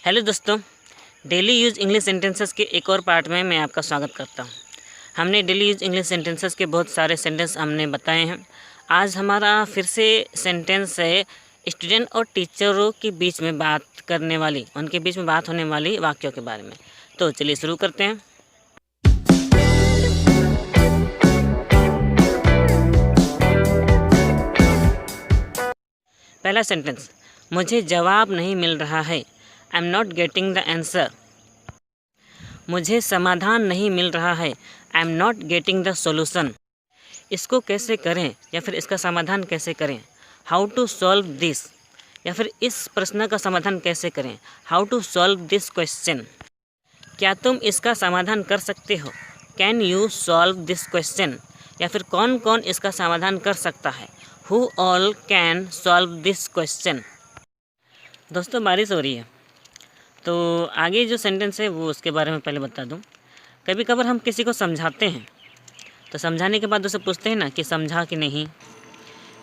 Hello दोस्तों, daily use English sentences के एक और पार्ट में मैं आपका स्वागत करता हूं। हमने डेली यूज इंग्लिश सेंटेंसेस के बहुत सारे सेंटेंस हमने बताए हैं। आज हमारा फिर से सेंटेंस है स्टूडेंट और टीचरों के बीच में बात करने वाली, उनके बीच में बात होने वाली वाक्यों के बारे में। तो चलिए शुरू करते हैं। पहला सेंटेंस, मुझे जवाब नहीं मिल रहा है। I am not getting the answer. मुझे समाधान नहीं मिल रहा है। I am not getting the solution. इसको कैसे करें या फिर इसका समाधान कैसे करें। हाउ टू सॉल्व दिस, या फिर इस प्रश्न का समाधान कैसे करें। How to solve this question. क्या तुम इसका समाधान कर सकते हो। Can you solve this question, या फिर कौन कौन इसका समाधान कर सकता है। Who all can solve this question. दोस्तों, बारिश हो रही है तो आगे जो सेंटेंस है वो उसके बारे में पहले बता दूं। कभी कभार हम किसी को समझाते हैं तो समझाने के बाद उसे पूछते हैं ना कि समझा कि नहीं।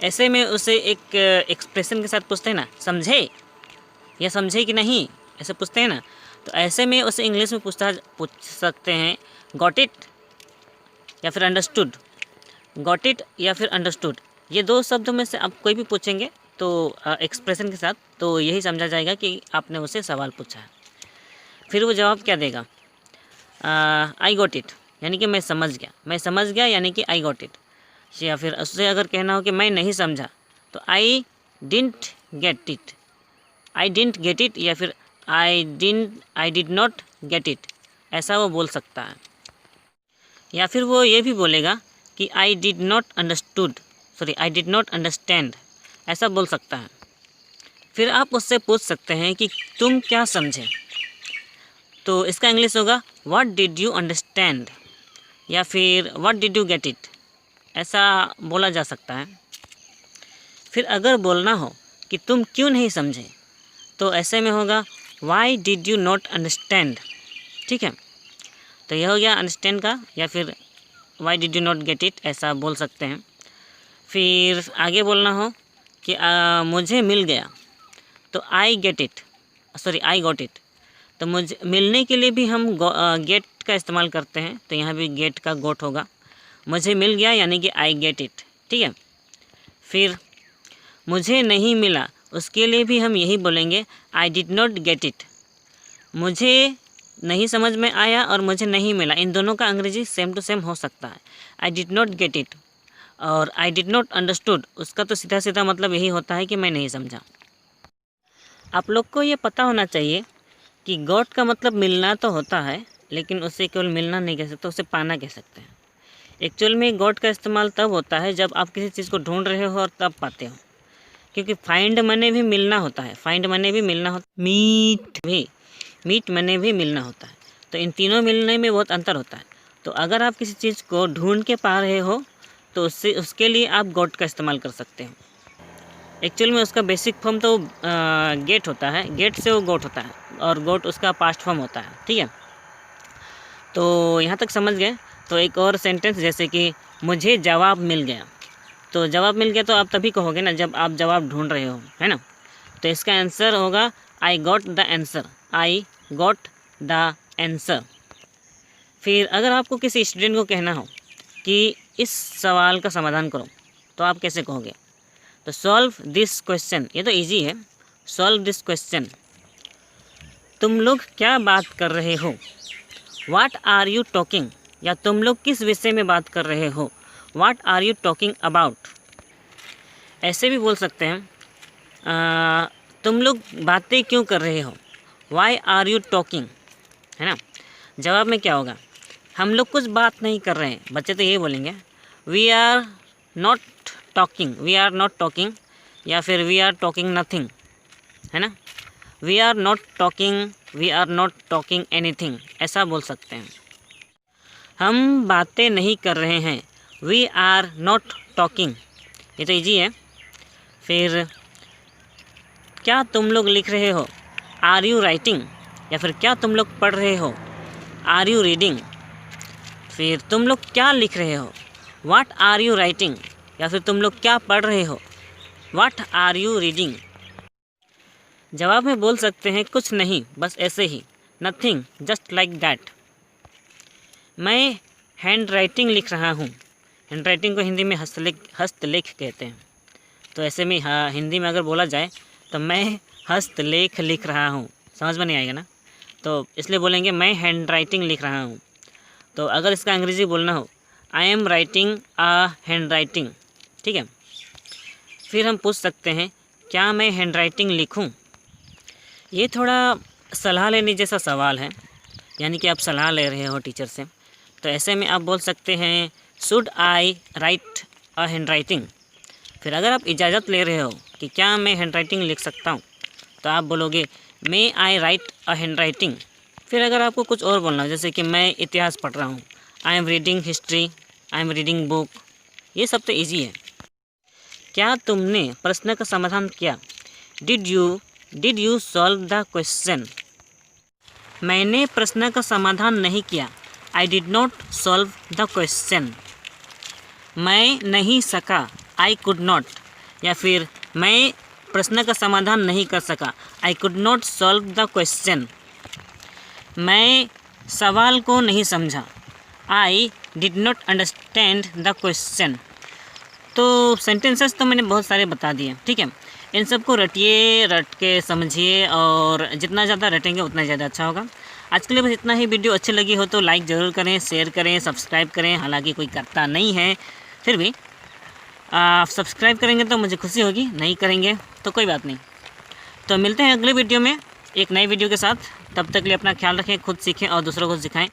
ऐसे में उसे एक एक्सप्रेशन के साथ पूछते हैं ना, समझे या समझे कि नहीं, ऐसे पूछते हैं ना। तो ऐसे में उसे इंग्लिश में पूछ सकते हैं गॉट इट या फिर अंडरस्टूड। गॉट इट या फिर अंडरस्टूड, ये दो शब्दों में से आप कोई भी पूछेंगे तो एक्सप्रेशन के साथ, तो यही समझा जाएगा कि आपने उसे सवाल पूछा है। फिर वो जवाब क्या देगा, आई गॉट इट, यानी कि मैं समझ गया। मैं समझ गया यानी कि आई गॉट इट। या फिर उससे अगर कहना हो कि मैं नहीं समझा तो I didn't get it. I didn't get it या फिर I did not get it, ऐसा वो बोल सकता है। या फिर वो ये भी बोलेगा कि आई डिड नॉट अंडरस्टैंड, ऐसा बोल सकता है। फिर आप उससे पूछ सकते हैं कि तुम क्या समझे, तो इसका इंग्लिश होगा व्हाट डिड यू अंडरस्टैंड या फिर what did you get it, ऐसा बोला जा सकता है। फिर अगर बोलना हो कि तुम क्यों नहीं समझे तो ऐसे में होगा why did you not understand. ठीक है, तो यह हो गया अंडरस्टैंड का, या फिर why did you not get it, ऐसा बोल सकते हैं। फिर आगे बोलना हो कि मुझे मिल गया तो आई गॉट इट। तो मुझे मिलने के लिए भी हम गेट का इस्तेमाल करते हैं, तो यहाँ भी गेट का गोट होगा। मुझे मिल गया यानी कि आई गेट इट। ठीक है, फिर मुझे नहीं मिला, उसके लिए भी हम यही बोलेंगे I did not get it. मुझे नहीं समझ में आया और मुझे नहीं मिला, इन दोनों का अंग्रेजी सेम टू सेम हो सकता है। I did not get it और आई डिड नॉट अंडरस्टूड, उसका तो सीधा सीधा मतलब यही होता है कि मैं नहीं समझा। आप लोग को ये पता होना चाहिए कि गॉट का मतलब मिलना तो होता है, लेकिन उसे केवल मिलना नहीं कह सकते, उसे पाना कह सकते हैं। एक्चुअल में गॉट का इस्तेमाल तब होता है जब आप किसी चीज़ को ढूंढ रहे हो और तब पाते हो, क्योंकि फाइंड मने भी मिलना होता है। मीट मने भी मिलना होता है। तो इन तीनों मिलने में बहुत अंतर होता है। तो अगर आप किसी चीज़ को ढूंढ के पा रहे हो तो उसके लिए आप गॉट का इस्तेमाल कर सकते हो। एक्चुअल में उसका बेसिक फॉर्म तो गेट होता है, गेट से वो गोट होता है और गोट उसका पास्ट फॉर्म होता है। ठीक है, तो यहाँ तक समझ गए। तो एक और सेंटेंस जैसे कि मुझे जवाब मिल गया, तो जवाब मिल गया तो आप तभी कहोगे ना जब आप जवाब ढूंढ रहे हो, है ना। तो इसका आंसर होगा आई गॉट द आंसर। फिर अगर आपको किसी स्टूडेंट को कहना हो कि इस सवाल का समाधान करो तो आप कैसे कहोगे, तो सॉल्व दिस क्वेश्चन, ये तो इजी है। Solve this question. तुम लोग क्या बात कर रहे हो। व्हाट आर यू टॉकिंग, या तुम लोग किस विषय में बात कर रहे हो। What are you talking about. ऐसे भी बोल सकते हैं तुम लोग बातें क्यों कर रहे हो। वाई आर यू टॉकिंग, है ना। जवाब में क्या होगा, हम लोग कुछ बात नहीं कर रहे हैं। बच्चे तो यही बोलेंगे वी आर नॉट टॉकिंग या फिर वी आर टॉकिंग नथिंग, है ना। We are not talking anything, ऐसा बोल सकते हैं। हम बातें नहीं कर रहे हैं, वी आर नॉट टॉकिंग, ये तो इजी है। फिर क्या तुम लोग लिख रहे हो, आर यू राइटिंग, या फिर क्या तुम लोग पढ़ रहे हो, आर यू रीडिंग। फिर तुम लोग क्या लिख रहे हो, व्हाट आर यू राइटिंग, या फिर तुम लोग क्या पढ़ रहे हो, व्हाट आर यू रीडिंग। जवाब में बोल सकते हैं कुछ नहीं, बस ऐसे ही, नथिंग, जस्ट लाइक दैट। मैं हैंड राइटिंग लिख रहा हूँ। हैंड राइटिंग को हिंदी में हस्तलेख कहते हैं। तो ऐसे में हिंदी में अगर बोला जाए तो मैं हस्तलेख लिख रहा हूँ, समझ में नहीं आएगा ना, तो इसलिए बोलेंगे मैं हैंड राइटिंग लिख रहा हूँ। तो अगर इसका अंग्रेज़ी बोलना हो, I am writing a hand writing, ठीक है। फिर हम पूछ सकते हैं क्या मैं हैंड राइटिंग लिखूँ। ये थोड़ा सलाह लेने जैसा सवाल है, यानी कि आप सलाह ले रहे हो टीचर से। तो ऐसे में आप बोल सकते हैं should I right a hand writing. फिर अगर आप इजाज़त ले रहे हो कि क्या मैं हैंड राइटिंग लिख सकता हूँ, तो आप बोलोगे मे आई राइट अ हैंड राइटिंग। फिर अगर आपको कुछ और बोलना हो, जैसे कि मैं इतिहास पढ़ रहा हूँ, I am reading history, I am reading book, ये सब तो ईजी है। क्या तुमने प्रश्न का समाधान किया, did you solve the question. मैंने प्रश्न का समाधान नहीं किया, I did not solve the question. मैं नहीं सका, आई कुड नॉट, या फिर मैं प्रश्न का समाधान नहीं कर सका, I could not solve the question. मैं सवाल को नहीं समझा, I did not understand the question. तो सेंटेंसेस तो मैंने बहुत सारे बता दिए, ठीक है। इन सबको रटिए, रट के समझिए, और जितना ज़्यादा रटेंगे उतना ज़्यादा अच्छा होगा। आज के लिए बस इतना ही। वीडियो अच्छी लगी हो तो लाइक ज़रूर करें, शेयर करें, सब्सक्राइब करें। हालांकि कोई करता नहीं है, फिर भी आप सब्सक्राइब करेंगे तो मुझे खुशी होगी, नहीं करेंगे तो कोई बात नहीं। तो मिलते हैं अगले वीडियो में एक नई वीडियो के साथ। तब तक के लिए अपना ख्याल रखें, खुद सीखें और दूसरों को सिखाएं।